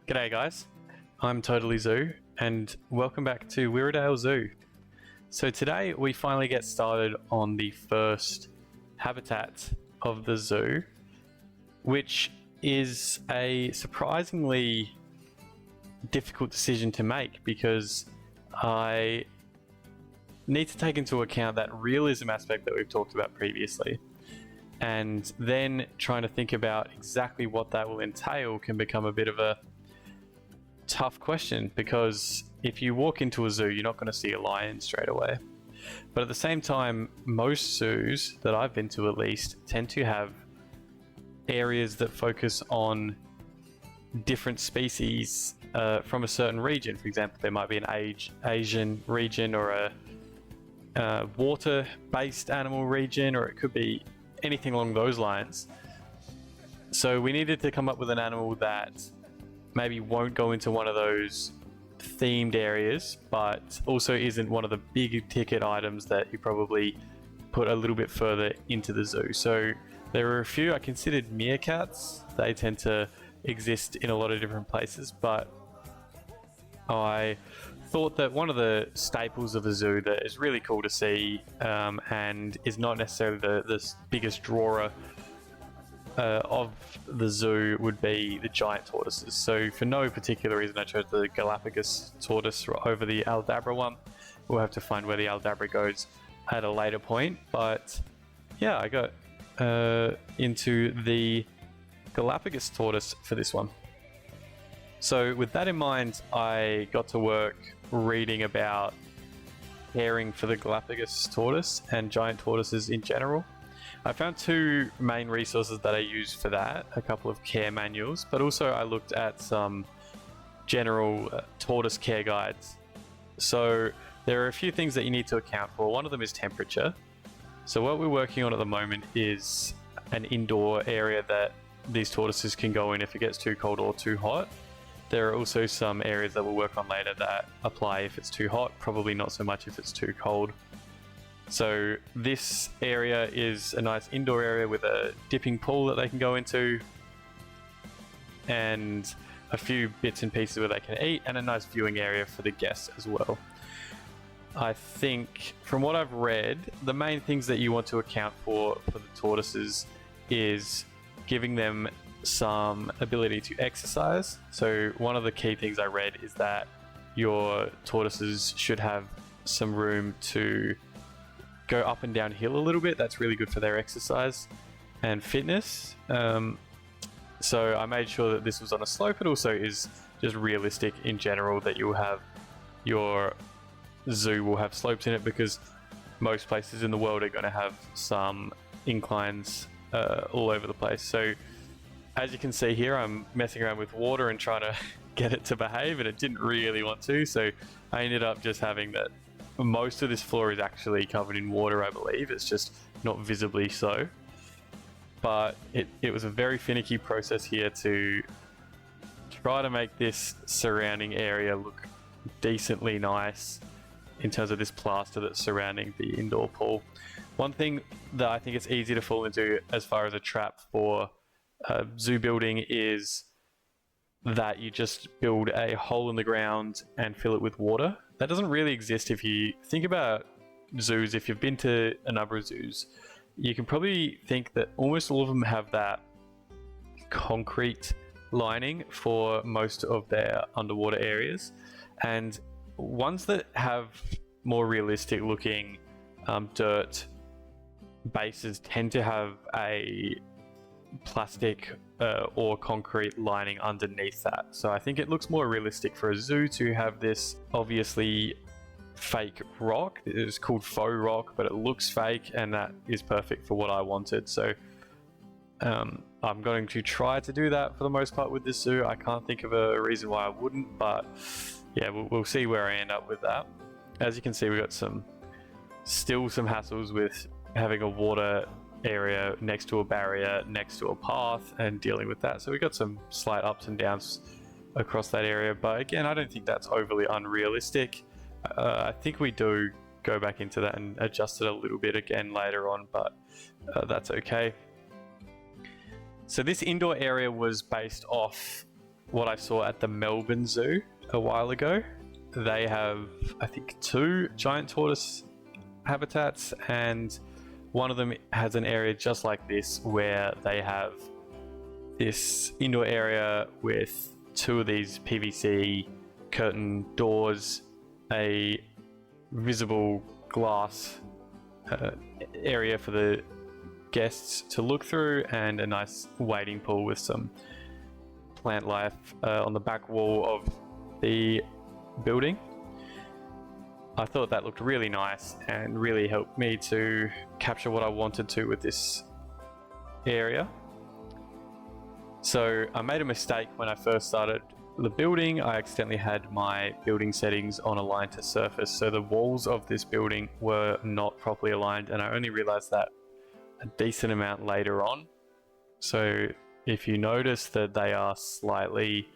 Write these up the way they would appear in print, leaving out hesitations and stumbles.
G'day guys, I'm Totally Zoo and welcome back to Wirradale Zoo. So today we finally get started on the first habitat of the zoo, which is a surprisingly difficult decision to make because I need to take into account that realism aspect that we've talked about previously. And then trying to think about exactly what that will entail can become a bit of a tough question, because if you walk into a zoo, you're not going to see a lion straight away. But at the same time, most zoos that I've been to at least tend to have areas that focus on different species from a certain region. For example, there might be an Asian region or a water-based animal region, or it could be anything along those lines. So we needed to come up with an animal that maybe won't go into one of those themed areas, but also isn't one of the big ticket items that you probably put a little bit further into the zoo. So there were a few. I considered meerkats. They tend to exist in a lot of different places, but I thought that one of the staples of a zoo that is really cool to see and is not necessarily the biggest drawer of the zoo would be the giant tortoises. So for no particular reason, I chose the Galápagos tortoise over the Aldabra one. We'll have to find where the Aldabra goes at a later point, but yeah, I got into the Galápagos tortoise for this one. So with that in mind, I got to work reading about caring for the Galápagos tortoise and giant tortoises in general. I found two main resources that I used for that, a couple of care manuals, but also I looked at some general tortoise care guides. So there are a few things that you need to account for. One of them is temperature. So what we're working on at the moment is an indoor area that these tortoises can go in if it gets too cold or too hot. There are also some areas that we'll work on later that apply if it's too hot, probably not so much if it's too cold. So this area is a nice indoor area with a dipping pool that they can go into and a few bits and pieces where they can eat, and a nice viewing area for the guests as well. I think from what I've read, the main things that you want to account for the tortoises is giving them some ability to exercise. So one of the key things I read is that your tortoises should have some room to go up and down hill a little bit. That's really good for their exercise and fitness. So I made sure that this was on a slope, but also is just realistic in general that you'll have your zoo will have slopes in it, because most places in the world are going to have some inclines all over the place. So as you can see here, I'm messing around with water and trying to get it to behave, and it didn't really want to. So I ended up just having that. Most of this floor is actually covered in water, I believe. It's just not visibly so. But it was a very finicky process here to try to make this surrounding area look decently nice in terms of this plaster that's surrounding the indoor pool. One thing that I think it's easy to fall into as far as a trap for zoo building is that you just build a hole in the ground and fill it with water. That doesn't really exist. If you think about zoos, if you've been to a number of zoos, you can probably think that almost all of them have that concrete lining for most of their underwater areas. And ones that have more realistic looking dirt bases tend to have a plastic or concrete lining underneath that. So I think it looks more realistic for a zoo to have this obviously fake rock. It is called faux rock, but it looks fake, and that is perfect for what I wanted. So I'm going to try to do that for the most part with this zoo. I can't think of a reason why I wouldn't, but yeah, we'll see where I end up with that. As you can see, we've got still some hassles with having a water area next to a barrier, next to a path, and dealing with that. So we've got some slight ups and downs across that area, but again, I don't think that's overly unrealistic. I think we do go back into that and adjust it a little bit again later on, but that's okay. So this indoor area was based off what I saw at the Melbourne Zoo a while ago. They have, I think, 2 giant tortoise habitats, and one of them has an area just like this where they have this indoor area with 2 of these PVC curtain doors, a visible glass area for the guests to look through, and a nice wading pool with some plant life on the back wall of the building. I thought that looked really nice and really helped me to capture what I wanted to with this area. So I made a mistake when I first started the building. I accidentally had my building settings on align to surface, so the walls of this building were not properly aligned, and I only realized that a decent amount later on. So if you notice that they are slightly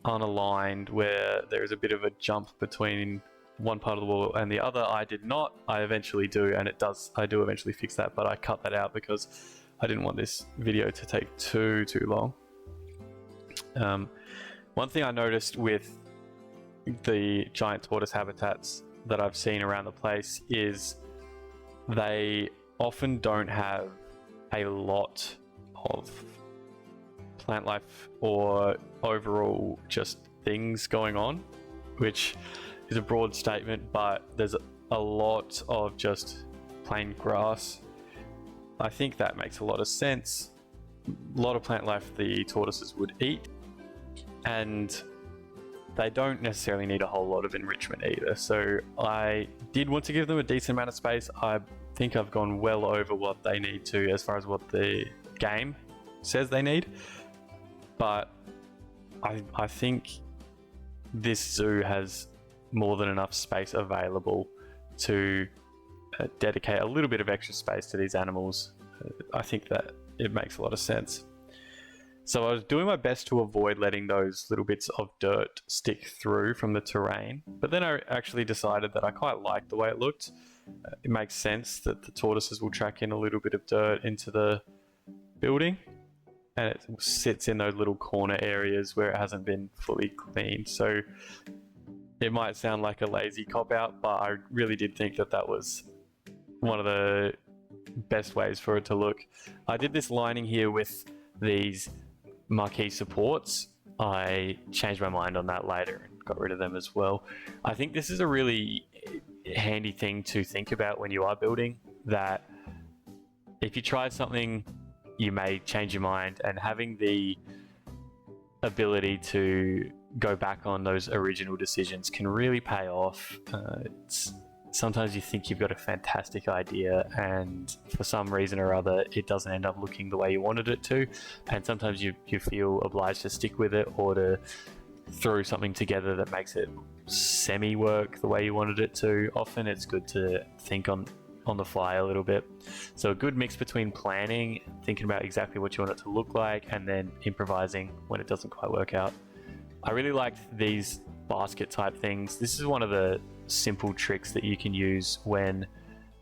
unaligned, where there is a bit of a jump between one part of the wall and the other, I did not. I eventually do, and I do eventually fix that, but I cut that out because I didn't want this video to take too long. One thing I noticed with the giant tortoise habitats that I've seen around the place is they often don't have a lot of plant life or overall just things going on, which is a broad statement, but there's a lot of just plain grass. I think that makes a lot of sense. A lot of plant life the tortoises would eat, and they don't necessarily need a whole lot of enrichment either. So I did want to give them a decent amount of space. I think I've gone well over what they need to as far as what the game says they need, but I think this zoo has more than enough space available to dedicate a little bit of extra space to these animals. I think that it makes a lot of sense. So I was doing my best to avoid letting those little bits of dirt stick through from the terrain, but then I actually decided that I quite liked the way it looked. It makes sense that the tortoises will track in a little bit of dirt into the building, and it sits in those little corner areas where it hasn't been fully cleaned. So it might sound like a lazy cop-out, but I really did think that that was one of the best ways for it to look. I did this lining here with these marquee supports. I changed my mind on that later and got rid of them as well. I think this is a really handy thing to think about when you are building, that if you try something, you may change your mind, and having the ability to go back on those original decisions can really pay off. Sometimes you think you've got a fantastic idea, and for some reason or other it doesn't end up looking the way you wanted it to, and sometimes you feel obliged to stick with it or to throw something together that makes it semi-work the way you wanted it to. Often it's good to think on the fly a little bit. So a good mix between planning, thinking about exactly what you want it to look like, and then improvising when it doesn't quite work out. I really liked these basket type things. This is one of the simple tricks that you can use when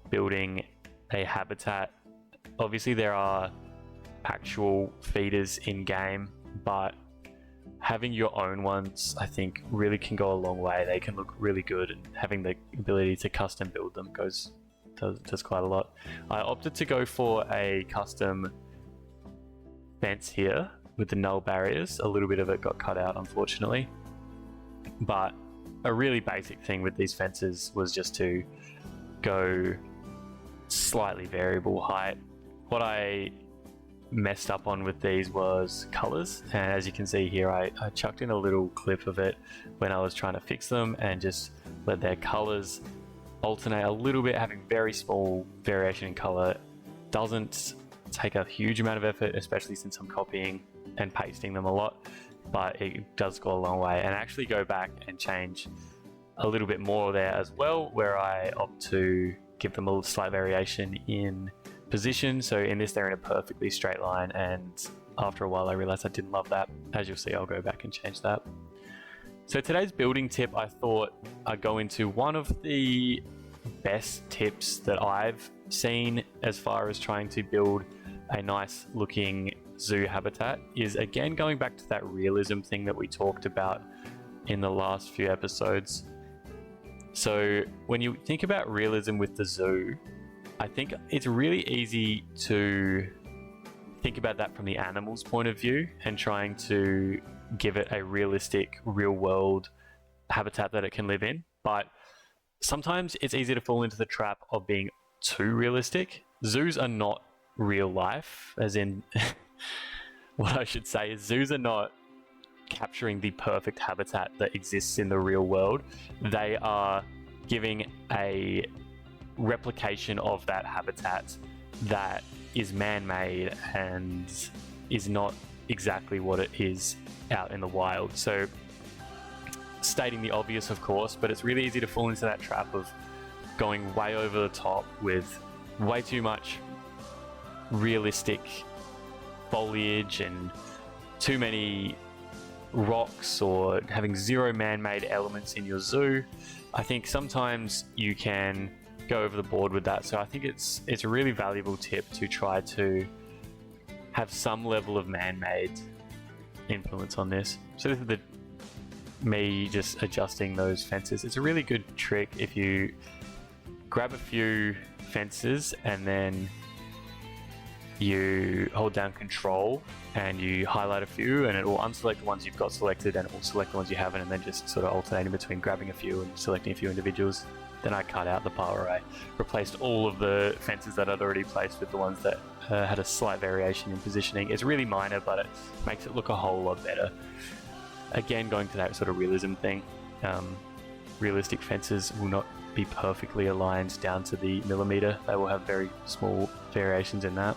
building a habitat. Obviously there are actual feeders in game, but having your own ones I think really can go a long way. They can look really good, and having the ability to custom build them does quite a lot. I opted to go for a custom fence here with the null barriers. A little bit of it got cut out, unfortunately, but a really basic thing with these fences was just to go slightly variable height. What I messed up on with these was colors, and as you can see here, I chucked in a little clip of it when I was trying to fix them and just let their colors alternate a little bit. Having very small variation in color doesn't take a huge amount of effort, especially since I'm copying and pasting them a lot, but it does go a long way. And actually go back and change a little bit more there as well, where I opt to give them a slight variation in position. So in this, they're in a perfectly straight line, and after a while I realized I didn't love that. As you'll see, I'll go back and change that. So today's building tip, I thought I'd go into one of the best tips that I've seen as far as trying to build a nice looking zoo habitat is, again, going back to that realism thing that we talked about in the last few episodes. So when you think about realism with the zoo, I think it's really easy to think about that from the animal's point of view and trying to give it a realistic, real world habitat that it can live in. But sometimes it's easy to fall into the trap of being too realistic. Zoos are not real life, as in what I should say is zoos are not capturing the perfect habitat that exists in the real world. They are giving a replication of that habitat that is man-made and is not exactly what it is out in the wild. So, stating the obvious, of course, but it's really easy to fall into that trap of going way over the top with way too much realistic foliage and too many rocks, or having zero man-made elements in your zoo. I think sometimes you can go over the board with that. So I think it's a really valuable tip to try to have some level of man-made influence on this. So this is me just adjusting those fences. It's a really good trick if you grab a few fences and then you hold down control and you highlight a few, and it will unselect the ones you've got selected and it will select the ones you haven't, and then just sort of alternating between grabbing a few and selecting a few individuals. Then I cut out the part where I replaced all of the fences that I'd already placed with the ones that had a slight variation in positioning. It's really minor, but it makes it look a whole lot better. Again, going to that sort of realism thing, realistic fences will not be perfectly aligned down to the millimeter. They will have very small variations in that.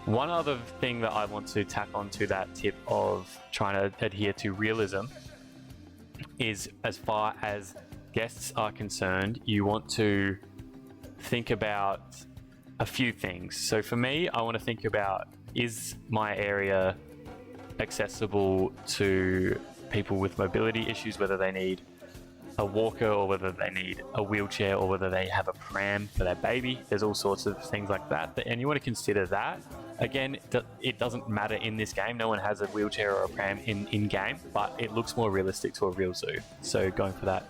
One other thing that I want to tack onto that tip of trying to adhere to realism is, as far as guests are concerned, you want to think about a few things. So for me, I want to think about, is my area accessible to people with mobility issues, whether they need a walker or whether they need a wheelchair or whether they have a pram for their baby. There's all sorts of things like that, and you want to consider that. Again, it doesn't matter in this game. No one has a wheelchair or a pram in game, but it looks more realistic to a real zoo. So going for that.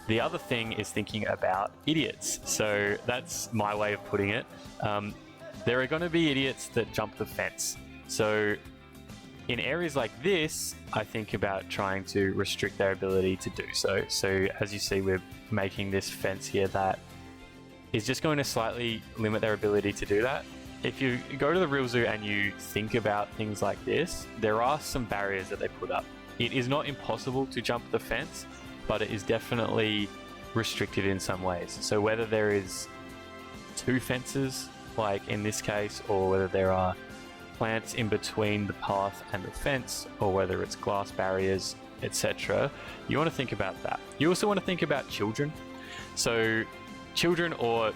The other thing is thinking about idiots. So that's my way of putting it. There are going to be idiots that jump the fence. So in areas like this, I think about trying to restrict their ability to do so. So as you see, we're making this fence here that is just going to slightly limit their ability to do that. If you go to the real zoo and you think about things like this, there are some barriers that they put up. It is not impossible to jump the fence, but it is definitely restricted in some ways. So whether there is two fences, like in this case, or whether there are plants in between the path and the fence, or whether it's glass barriers, etc., you want to think about that. You also want to think about children. So children, or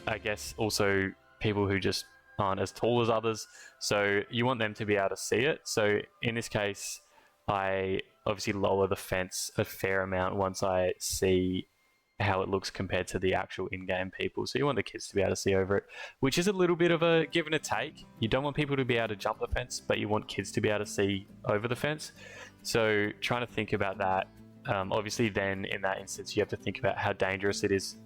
I guess also people who just aren't as tall as others. So you want them to be able to see it. So in this case, I obviously lower the fence a fair amount once I see how it looks compared to the actual in-game people. So you want the kids to be able to see over it, which is a little bit of a give and a take. You don't want people to be able to jump the fence, but you want kids to be able to see over the fence. So trying to think about that. Obviously then in that instance, you have to think about how dangerous it is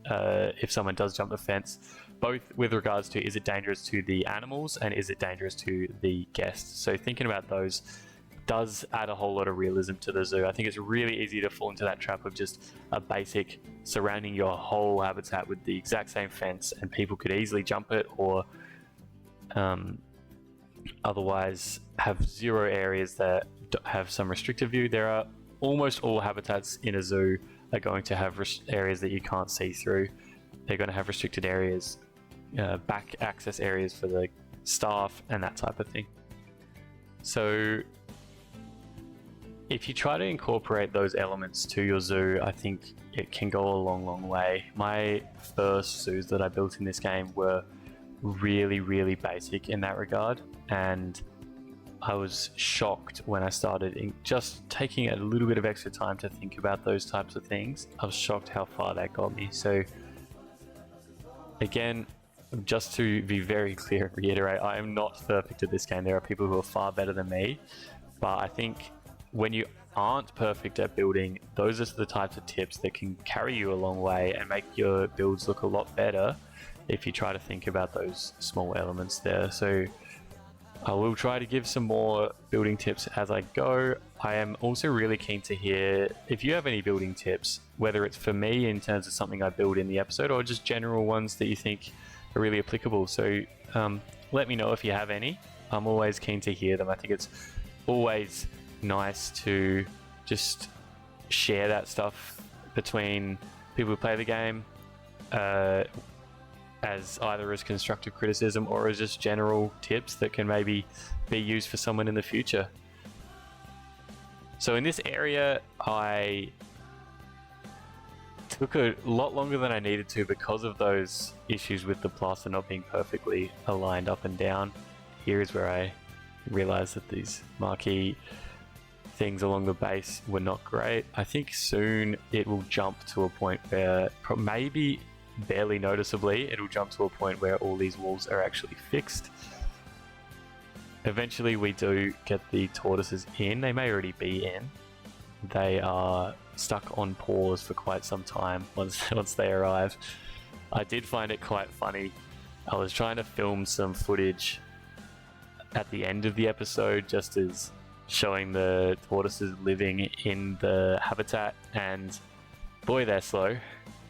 if someone does jump the fence, both with regards to, is it dangerous to the animals and is it dangerous to the guests? So thinking about those does add a whole lot of realism to the zoo. I think it's really easy to fall into that trap of just a basic surrounding your whole habitat with the exact same fence, and people could easily jump it, or otherwise have zero areas that have some restricted view. There are almost all habitats in a zoo are going to have areas that you can't see through. They're going to have restricted areas, back access areas for the staff and that type of thing. So if you try to incorporate those elements to your zoo, I think it can go a long, long way. My first zoos that I built in this game were really, really basic in that regard, and I was shocked when I started just taking a little bit of extra time to think about those types of things. I was shocked how far that got me. So again, just to be very clear and reiterate, I am not perfect at this game. There are people who are far better than me, but I think when you aren't perfect at building, those are the types of tips that can carry you a long way and make your builds look a lot better if you try to think about those small elements there. So I will try to give some more building tips as I go. I am also really keen to hear if you have any building tips, whether it's for me in terms of something I build in the episode or just general ones that you think are really applicable. So let me know if you have any. I'm always keen to hear them. I think it's always nice to just share that stuff between people who play the game as either as constructive criticism or as just general tips that can maybe be used for someone in the future. So in this area, I took a lot longer than I needed to because of those issues with the plaster not being perfectly aligned up and down. Here is where I realized that these marquee things along the base were not great. I think soon it will jump to a point where maybe barely noticeably it'll jump to a point where all these walls are actually fixed. Eventually we do get the tortoises in. They may already be in. They are stuck on pause for quite some time once they arrive. I did find it quite funny. I was trying to film some footage at the end of the episode just as showing the tortoises living in the habitat, and boy, they're slow.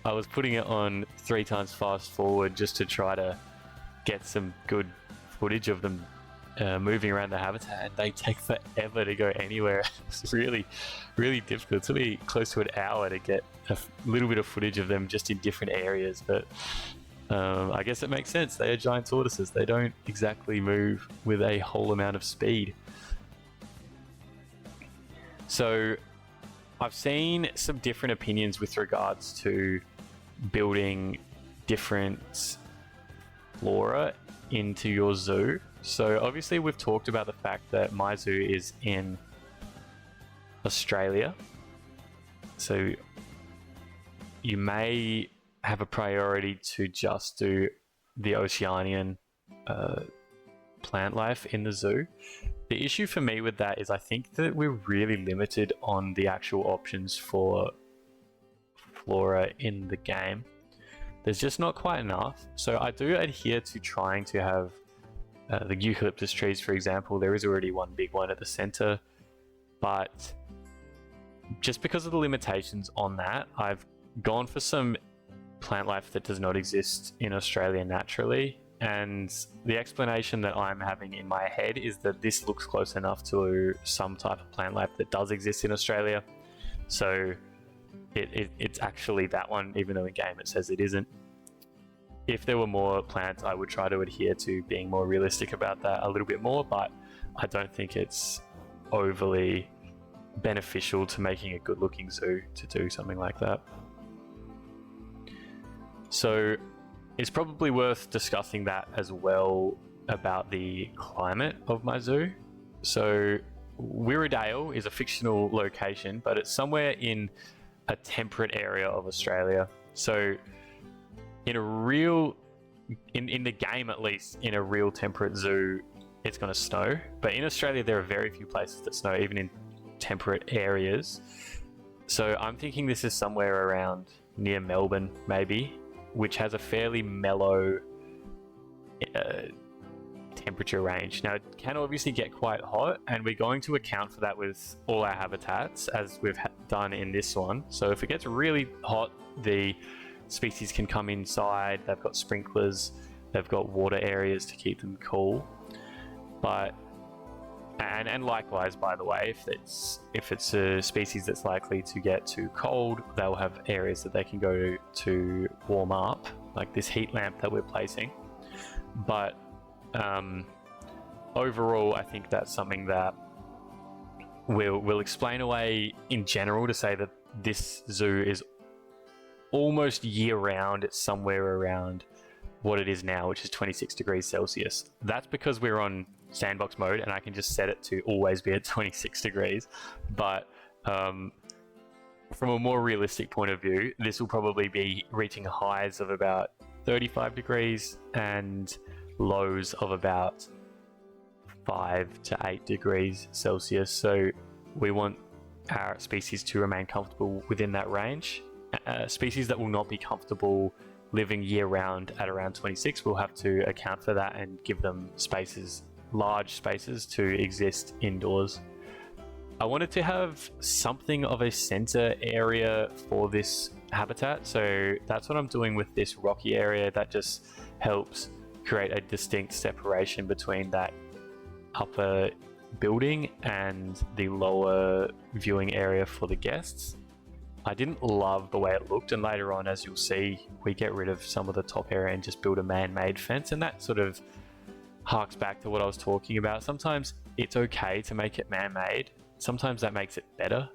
I was putting it on 3 times fast forward just to try to get some good footage of them moving around the habitat, and they take forever to go anywhere. It's really, really difficult. It took me close to an hour to get a little bit of footage of them just in different areas, but I guess it makes sense. They are giant tortoises. They don't exactly move with a whole amount of speed. So I've seen some different opinions with regards to building different flora into your zoo. So obviously we've talked about the fact that my zoo is in Australia. So you may have a priority to just do the Oceanian plant life in the zoo. The issue for me with that is I think that we're really limited on the actual options for flora in the game. There's just not quite enough. So I do adhere to trying to have the eucalyptus trees, for example. There is already one big one at the center, but just because of the limitations on that, I've gone for some plant life that does not exist in Australia naturally. And the explanation that I'm having in my head is that this looks close enough to some type of plant life that does exist in Australia. So it's actually that one, even though in game it says it isn't. If there were more plants, I would try to adhere to being more realistic about that a little bit more, but I don't think it's overly beneficial to making a good looking zoo to do something like that. So it's probably worth discussing that as well about the climate of my zoo. So Wirradale is a fictional location, but it's somewhere in a temperate area of Australia. So in a real, in the game at least, in a real temperate zoo, it's going to snow. But in Australia, there are very few places that snow, even in temperate areas. So I'm thinking this is somewhere around near Melbourne, maybe, which has a fairly mellow temperature range. Now, it can obviously get quite hot, and we're going to account for that with all our habitats, as we've done in this one. So if it gets really hot, the species can come inside. They've got sprinklers, they've got water areas to keep them cool. But and likewise, by the way, if it's a species that's likely to get too cold, they'll have areas that they can go to warm up, like this heat lamp that we're placing. But overall, I think that's something that we'll explain away in general to say that this zoo is almost year round. It's somewhere around what it is now, which is 26 degrees Celsius. That's because we're on sandbox mode and I can just set it to always be at 26 degrees. But from a more realistic point of view, this will probably be reaching highs of about 35 degrees and lows of about 5 to 8 degrees Celsius. So we want our species to remain comfortable within that range. Species that will not be comfortable living year round at around 26, we'll have to account for that and give them spaces, large spaces, to exist indoors. I wanted to have something of a center area for this habitat, so that's what I'm doing with this rocky area. That just helps create a distinct separation between that upper building and the lower viewing area for the guests. I didn't love the way it looked, and later on, as you'll see, we get rid of some of the top area and just build a man-made fence, and that sort of harks back to what I was talking about. Sometimes it's okay to make it man-made. Sometimes that makes it better.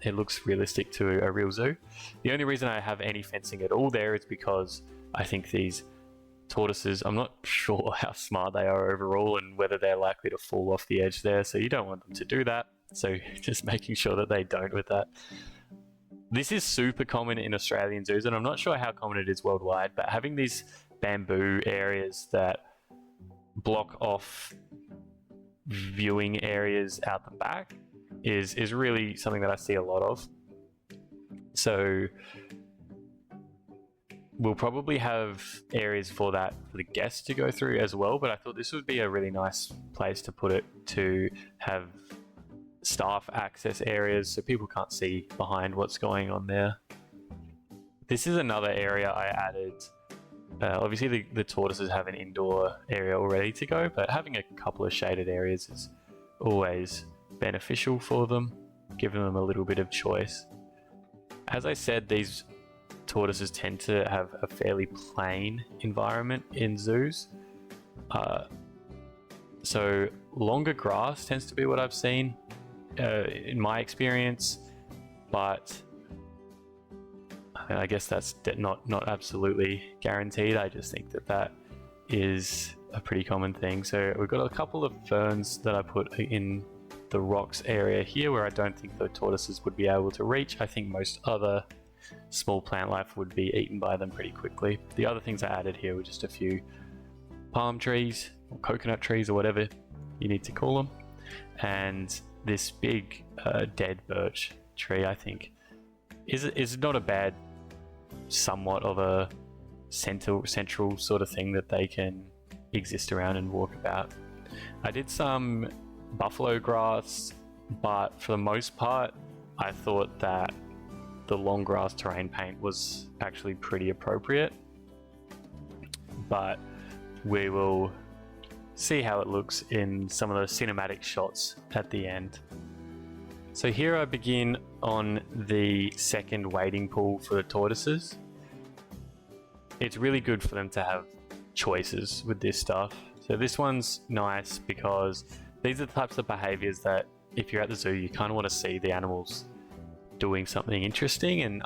It looks realistic to a real zoo. The only reason I have any fencing at all there is because I think these tortoises, I'm not sure how smart they are overall and whether they're likely to fall off the edge there, so you don't want them to do that. So just making sure that they don't with that. This is super common in Australian zoos, and I'm not sure how common it is worldwide, but having these bamboo areas that block off viewing areas out the back is really something that I see a lot of. So we'll probably have areas for that for the guests to go through as well, but I thought this would be a really nice place to put it, to have staff access areas so people can't see behind what's going on there. This is another area I added. Obviously the tortoises have an indoor area already to go, but having a couple of shaded areas is always beneficial for them, giving them a little bit of choice. As I said, these tortoises tend to have a fairly plain environment in zoos. So longer grass tends to be what I've seen in my experience, but I guess that's not absolutely guaranteed. I just think that is a pretty common thing. So we've got a couple of ferns that I put in the rocks area here where I don't think the tortoises would be able to reach. I think most other small plant life would be eaten by them pretty quickly. The other things I added here were just a few palm trees or coconut trees or whatever you need to call them, and this big dead birch tree, I think, is not a bad, somewhat of a central sort of thing that they can exist around and walk about. I did some buffalo grass, but for the most part I thought that the long grass terrain paint was actually pretty appropriate, but we will see how it looks in some of the cinematic shots at the end. So here I begin on the second wading pool for the tortoises. It's really good for them to have choices with this stuff. So this one's nice because these are the types of behaviors that if you're at the zoo, you kind of want to see the animals doing something interesting. And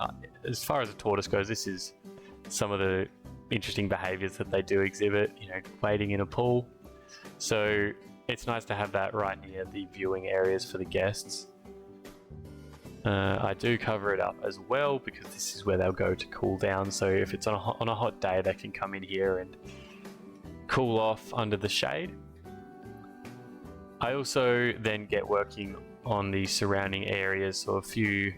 as far as a tortoise goes, this is some of the interesting behaviors that they do exhibit, you know, wading in a pool. So it's nice to have that right near the viewing areas for the guests. I do cover it up as well because this is where they'll go to cool down. So if it's on a hot day, they can come in here and cool off under the shade. I also then get working on the surrounding areas, so a few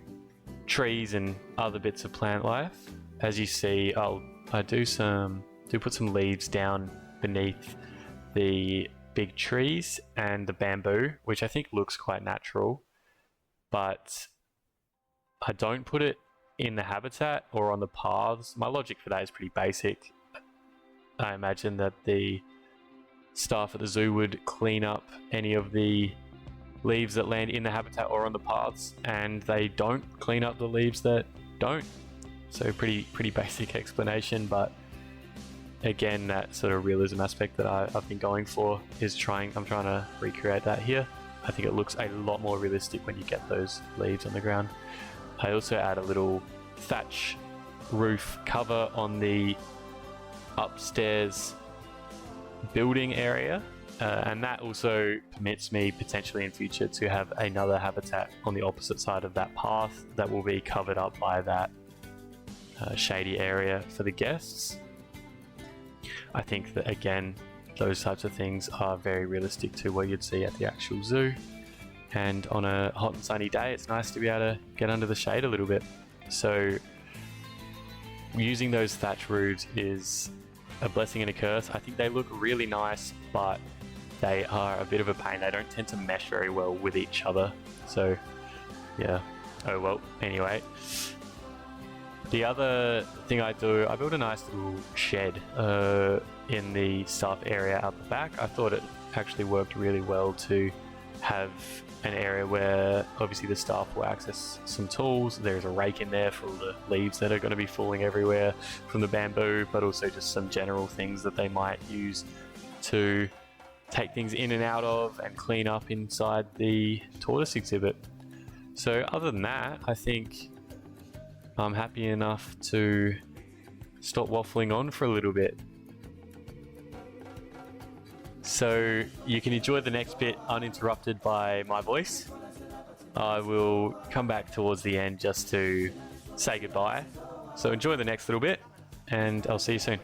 trees and other bits of plant life. As you see, I do put some leaves down beneath the big trees and the bamboo, which I think looks quite natural, but I don't put it in the habitat or on the paths. My logic for that is pretty basic. I imagine that the staff at the zoo would clean up any of the leaves that land in the habitat or on the paths, and they don't clean up the leaves that don't. So pretty basic explanation, but again, that sort of realism aspect that I've been going for is I'm trying to recreate that here. I think it looks a lot more realistic when you get those leaves on the ground. I also add a little thatch roof cover on the upstairs building area, and that also permits me potentially in future to have another habitat on the opposite side of that path that will be covered up by that shady area for the guests. I think that, again, those types of things are very realistic to what you'd see at the actual zoo. And on a hot and sunny day, it's nice to be able to get under the shade a little bit. So using those thatch roofs is a blessing and a curse. I think they look really nice, but they are a bit of a pain. They don't tend to mesh very well with each other. So yeah, oh well, anyway. The other thing I do, I built a nice little shed in the staff area out the back. I thought it actually worked really well to have an area where obviously the staff will access some tools. There's a rake in there for all the leaves that are going to be falling everywhere from the bamboo, but also just some general things that they might use to take things in and out of and clean up inside the tortoise exhibit. So other than that, I think I'm happy enough to stop waffling on for a little bit. So you can enjoy the next bit uninterrupted by my voice. I will come back towards the end just to say goodbye. So enjoy the next little bit, and I'll see you soon.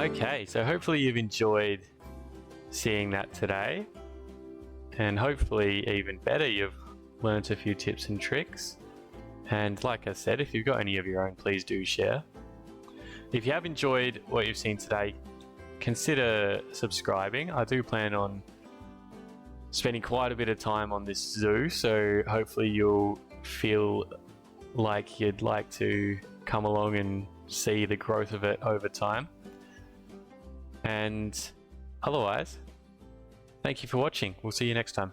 Okay, so hopefully you've enjoyed seeing that today, and hopefully even better, you've learnt a few tips and tricks. And like I said, if you've got any of your own, please do share. If you have enjoyed what you've seen today, consider subscribing. I do plan on spending quite a bit of time on this zoo, so hopefully you'll feel like you'd like to come along and see the growth of it over time. And otherwise, thank you for watching. We'll see you next time.